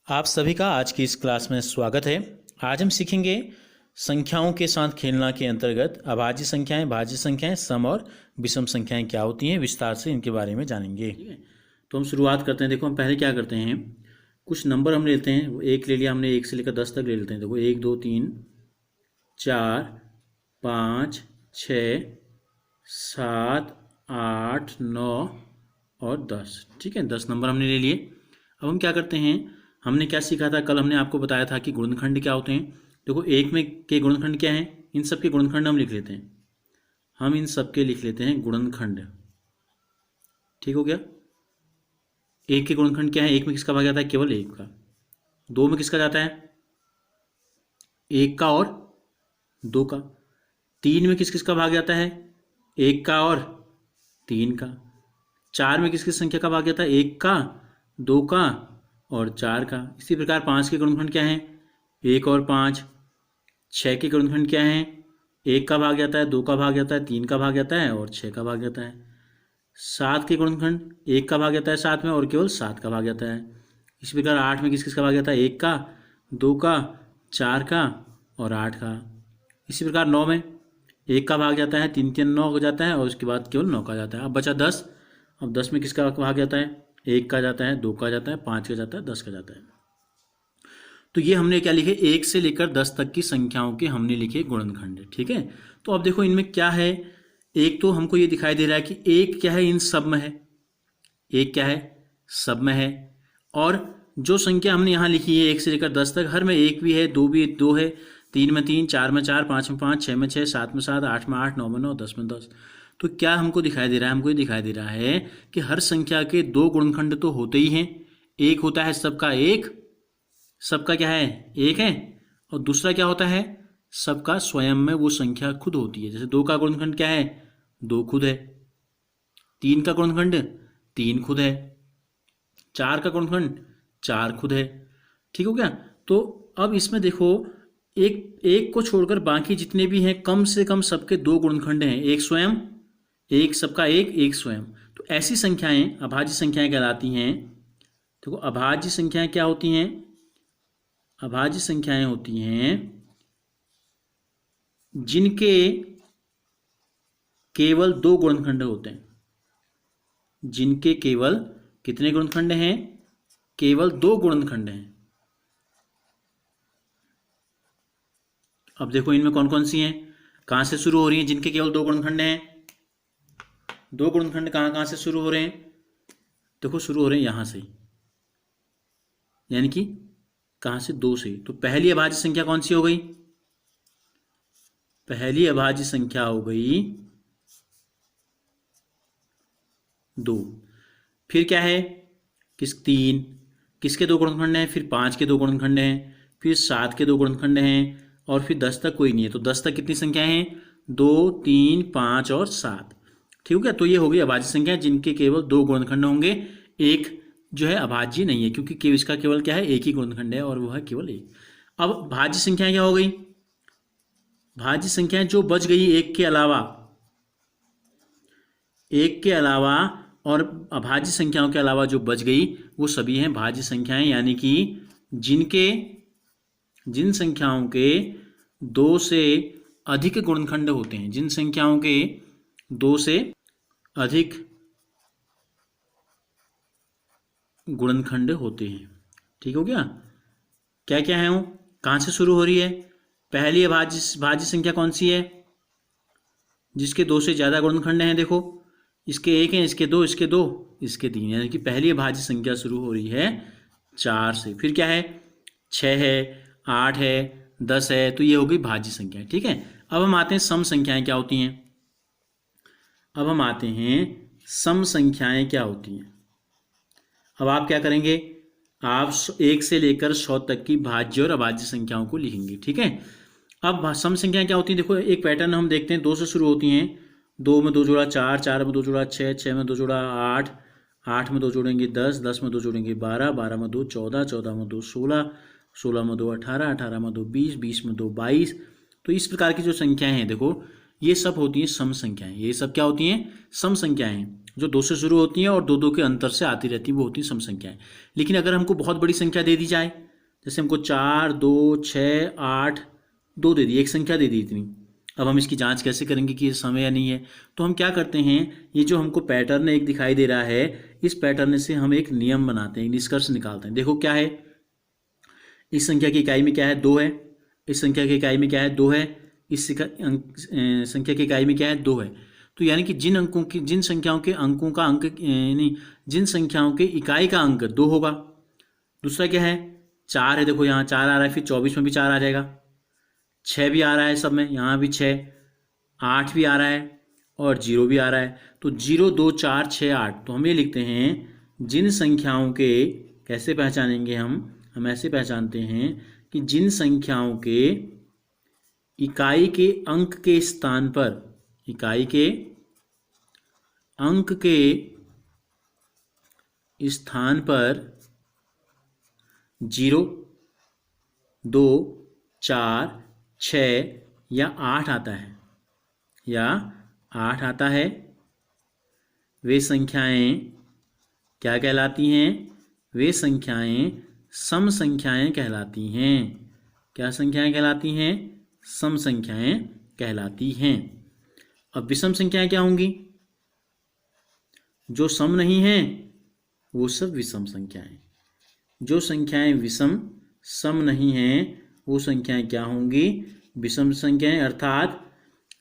आप सभी का आज की इस क्लास में स्वागत है। आज हम सीखेंगे संख्याओं के साथ खेलना के अंतर्गत अभाज्य संख्याएं, भाज्य संख्याएं, सम और विषम संख्याएं क्या होती हैं, विस्तार से इनके बारे में जानेंगे। ठीक है, तो हम शुरुआत करते हैं। देखो हम पहले क्या करते हैं, कुछ नंबर हम लेते हैं। वो एक ले लिया हमने, 1 से लेकर 10 तक ले लेते हैं। देखो 1 2 3 4 5 6 7 8 9 और 10। ठीक है, 10 नंबर हमने ले लिए। अब हम क्या करते हैं, हमने क्या सीखा था कल, हमने आपको बताया था कि गुणनखंड क्या होते हैं। देखो एक में के गुणनखंड क्या हैं, इन सब के गुणनखंड हम लिख लेते हैं। हम इन सब के लिख लेते हैं गुणनखंड। ठीक हो गया। एक के गुणनखंड क्या है, एक में किसका भाग जाता है, केवल एक का। दो में किसका जाता है, एक का और दो का। तीन में किस किस का भाग जाता है, एक का और तीन का। चार में किस किस संख्या का भाग जाता है, एक का, दो का और चार का। इसी प्रकार पाँच के गुणनखंड क्या हैं, एक और पाँच। छः के गुणनखंड क्या हैं, एक का भाग जाता है, दो का भाग जाता है, तीन का भाग जाता है और छः का भाग जाता है। सात के गुणनखंड, एक का भाग जाता है सात में और केवल सात का भाग जाता है। इसी प्रकार आठ में किस किस का भाग जाता है, एक का, दो का, चार का और आठ का। इसी प्रकार नौ में एक का भाग जाता है, तीन तीन नौ हो जाता है और उसके बाद केवल नौ का जाता है। अब बचा 10। अब 10 में किसका भाग जाता है, एक का जाता है, दो का जाता है, पाँच का जाता है, 10 का जाता है। तो ये हमने क्या लिखे, 1 से लेकर 10 तक की संख्याओं के हमने लिखे गुणनखंड। ठीक है, तो अब देखो इनमें क्या है, एक तो हमको ये दिखाई दे रहा है कि एक क्या है, इन सब में है। एक क्या है, सब में है। और जो संख्या हमने यहाँ लिखी है 1 से लेकर 10 तक, हर में एक भी है, दो भी दो है, तीन में तीन, चार में चार, पाँच में पाँच, छः में छः, सात में सात, आठ में आठ, नौ में नौ, 10 में 10। तो क्या हमको दिखाई दे रहा है, हमको ये दिखाई दे रहा है कि हर संख्या के दो गुणनखंड तो होते ही हैं। एक होता है सबका एक, सबका क्या है, एक है। और दूसरा क्या होता है, सबका स्वयं में वो संख्या खुद होती है। जैसे दो का गुणनखंड क्या है, दो खुद है। तीन का गुणनखंड तीन खुद है। चार का गुणनखंड चार खुद है। ठीक हो गया। तो अब इसमें देखो, एक एक को छोड़कर बाकी जितने भी हैं कम से कम सबके दो गुणनखंड हैं, एक स्वयं, एक सबका एक स्वयं। तो ऐसी संख्याएं अभाज्य संख्याएं कहलाती हैं। देखो अभाज्य संख्याएं क्या होती हैं, अभाज्य संख्याएं होती हैं जिनके केवल दो गुणनखंड होते हैं। जिनके केवल कितने गुणनखंड हैं, केवल दो गुणनखंड हैं। अब देखो इनमें कौन कौन सी हैं, कहां से शुरू हो रही हैं, जिनके केवल दो गुणनखंड हैं। दो गुणनखंड कहां कहां से शुरू हो रहे हैं, देखो शुरू हो रहे हैं यहां से, यानी कि कहां से, दो से। तो पहली अभाज्य संख्या कौन सी हो गई, पहली अभाज्य संख्या हो गई दो। फिर क्या है, तीन, किसके दो गुणनखंड हैं, फिर पाँच के दो गुणनखंड हैं, फिर सात के दो गुणनखंड हैं और फिर 10 तक कोई नहीं है। तो 10 तक कितनी संख्याएं हैं, दो, तीन, पाँच और सात। ठीक है, तो ये हो गई अभाज्य संख्या जिनके केवल दो गुणनखंड होंगे। एक जो है अभाज्य नहीं है, क्योंकि इसका केवल क्या है, एक ही गुणनखंड है और वो है केवल एक। अब भाज्य संख्याएं क्या हो गई, भाज्य संख्याएं जो बच गई एक के अलावा, एक के अलावा और अभाज्य संख्याओं के अलावा जो बच गई वो सभी हैं भाज्य संख्याएं। यानी कि जिन संख्याओं के दो से अधिक गुणनखंड होते हैं, जिन संख्याओं के दो से अधिक गुणनखंड होते हैं। ठीक हो गया। क्या क्या है वो, कहां से शुरू हो रही है, पहली भाज्य संख्या कौन सी है, जिसके दो से ज्यादा गुणनखंड हैं। देखो इसके एक हैं, इसके दो, इसके दो, इसके तीन, यानी कि पहली भाज्य संख्या शुरू हो रही है चार से। फिर क्या है, छः है, आठ है, 10 है। तो ये हो गई भाज्य संख्या। ठीक है, अब हम आते हैं सम संख्याएं क्या होती हैं। अब हम आते हैं सम संख्याएं क्या होती हैं। अब आप क्या करेंगे, आप 1 से लेकर 100 तक की भाज्य और अभाज्य संख्याओं को लिखेंगे। ठीक है, अब सम संख्याएं क्या होती हैं, देखो एक पैटर्न हम देखते हैं, दो से शुरू होती हैं। दो में दो जोड़ा चार, चार में दो जोड़ा छः, छः में दो जोड़ा आठ, आठ में दो जोड़ेंगे 10, 10 में दो जोड़ेंगे 12, 12 में दो 14, 14 में दो 16, 16 में दो 18, 18 में दो 20, 20 में दो 22। तो इस प्रकार की जो संख्याएं हैं देखो, ये सब होती हैं सम संख्याएं। ये सब क्या होती हैं, सम संख्याएं। जो 2 से शुरू होती हैं और 2 2 के अंतर से आती रहती हैं वो होती हैं सम संख्याएं। लेकिन अगर हमको बहुत बड़ी संख्या दे दी जाए, जैसे हमको 4, 2, 6, 8, 2 दे दी, एक संख्या दे दी इतनी, अब हम इसकी जांच कैसे करेंगे कि ये सम है या नहीं है? तो हम क्या करते हैं, ये जो हमको पैटर्न एक दिखाई दे रहा है, इस पैटर्न से हम एक नियम बनाते हैं, निष्कर्ष निकालते हैं। देखो क्या है, इस संख्या की इकाई में क्या है, 2 है, इस संख्या की इकाई में क्या है, 2 है, इस संख्या की इकाई में क्या है, 2 है। तो यानी कि जिन संख्याओं के अंकों का अंक नहीं, जिन संख्याओं के इकाई का अंक 2 होगा। दूसरा क्या है, 4 है, देखो यहाँ 4 आ रहा है, फिर 24 में भी 4 आ जाएगा, 6 भी आ रहा है सब में, यहाँ भी 6, 8 भी आ रहा है और 0 भी आ रहा है। तो 0, 2, 4, 6, 8। तो हम ये लिखते हैं, जिन संख्याओं के, कैसे पहचानेंगे हम ऐसे पहचानते हैं कि जिन संख्याओं के इकाई के अंक के स्थान पर, इकाई के अंक के स्थान पर 0, 2, 4, 6 या 8 आता है, वे संख्याएं क्या कहलाती हैं? वे संख्याएं सम संख्याएं कहलाती हैं। क्या संख्याएं कहलाती हैं? सम संख्याएं कहलाती हैं। अब विषम संख्याएं क्या होंगी? जो सम नहीं हैं वो सब विषम संख्याएं। जो संख्याएं विषम सम नहीं हैं वो संख्याएं क्या होंगी? विषम संख्याएं। अर्थात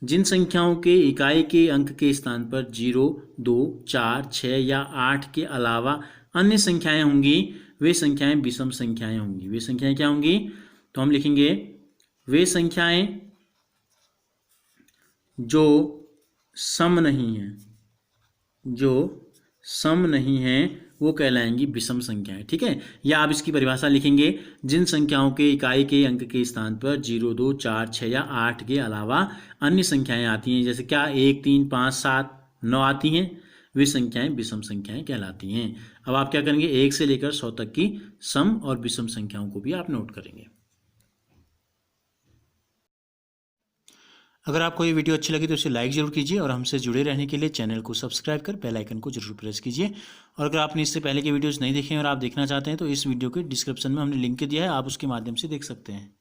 जिन संख्याओं के इकाई के अंक के स्थान पर 0, 2, 4, 6 या 8 के अलावा अन्य संख्याएं होंगी, वे संख्याएं विषम संख्याएं होंगी। वे संख्याएं क्या होंगी? तो हम लिखेंगे, वे संख्याएं जो सम नहीं हैं, जो सम नहीं हैं वो कहलाएंगी विषम संख्याएं। ठीक है, या आप इसकी परिभाषा लिखेंगे, जिन संख्याओं के इकाई के अंक के स्थान पर 0, 2, 4, 6 या 8 के अलावा अन्य संख्याएं आती हैं, जैसे क्या 1, 3, 5, 7, 9 आती हैं, वे संख्याएं विषम संख्याएं कहलाती हैं। अब आप क्या करेंगे, 1 से लेकर 100 तक की सम और विषम संख्याओं को भी आप नोट करेंगे। अगर आपको ये वीडियो अच्छी लगी तो इसे लाइक जरूर कीजिए और हमसे जुड़े रहने के लिए चैनल को सब्सक्राइब कर बेल आइकन को जरूर प्रेस कीजिए। और अगर आपने इससे पहले के वीडियोस नहीं देखे हैं और आप देखना चाहते हैं तो इस वीडियो के डिस्क्रिप्शन में हमने लिंक दिया है, आप उसके माध्यम से देख सकते हैं।